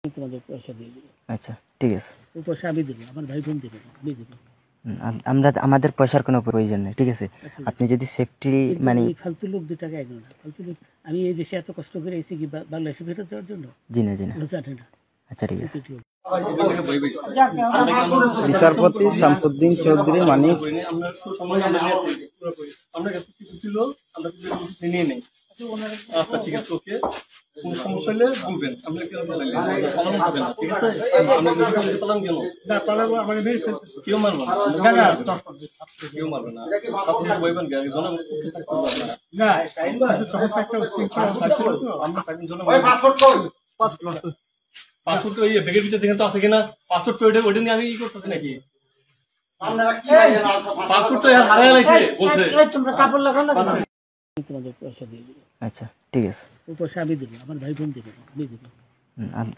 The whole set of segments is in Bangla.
তোমাদের পয়সা দিয়ে দেবো। আচ্ছা ঠিক আছে, ওই পয়সা আমি দেবো, আমার ভাই বোন দেবে না, আমি দেবো। আমরা আমাদের পয়সার কোনো প্রয়োজন নেই, ঠিক আছে। আপনি যদি সেফটি মানে এই ফালতু লোক 2 টাকা এগো না, ফালতু লোক। আমি এই দেশে এত কষ্ট করে এসেছি কি বাংলাদেশে ফেরত দেওয়ার জন্য? জি না জি না। জানে না। আচ্ছা ঠিক আছে। বিচারপতি শামসুদ্দিন চৌধুরী মানিক আচ্ছা ঠিক আছে, ওকে। কোন সমস্যা হলে বলবেন, আমরা কেউ পালাইলে পালানো যাবে না, ঠিক আছে? আমরা যদি পালান কেন? না পালাবো, আমাকে মেরে ফেলতে কেউ মারবে না, কেউ মারবে না। আপনি বলবেন কি একজন না টাইম বা তখন একটা শৃঙ্খলা থাকছিল তো, আমরা টাইম জন্য পাসপোর্ট ওই ব্যাগের ভিতরে দেখেন তো আছে কিনা, পাসপোর্ট ওইটা নিয়ে আমি ই করতেছি নাকি? পাসপোর্ট তো হারিয়ে গেছে বলছে। তোমরা কাপড় লাগাও না, তোমাদের পয়সা দিয়ে দেবো। আচ্ছা ঠিক আছে, ওই পয়সা আমি দেবো, আমার ভাই বোন দেবে না, আমি দেবো।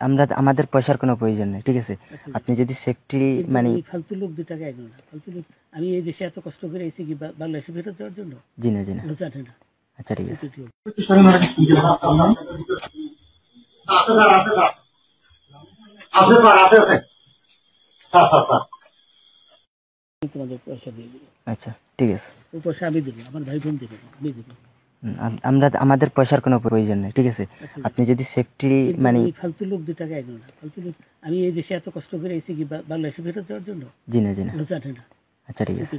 আমরা আমাদের পয়সার কোনো প্রয়োজন নেই, ঠিক আছে। আপনি যদি সেফটি মানে এই ফালতু লোক 2 টাকা এগো না, ফালতু লোক। আমি এই দেশে এত কষ্ট করে এসেছি কি বাংলাদেশে ফেরত দেওয়ার জন্য? জি না জি না। জানে না। আচ্ছা ঠিক আছে। তোমাদের পয়সা দিয়ে দেবো। আচ্ছা ঠিক আছে, ওই পয়সা আমি দেবো, আমার ভাই বোন দেবে না, আমি দেবো। আমরা আমাদের পয়সার কোনো প্রয়োজন নেই, ঠিক আছে। আপনি যদি সেফটি মানে এই ফালতু লোক 2 টাকা এগো না, ফালতু লোক। আমি এই দেশে এত কষ্ট করে এসেছি কি বাংলাদেশে ফেরত দেওয়ার জন্য? জি না জি না। জানে না। আচ্ছা ঠিক আছে।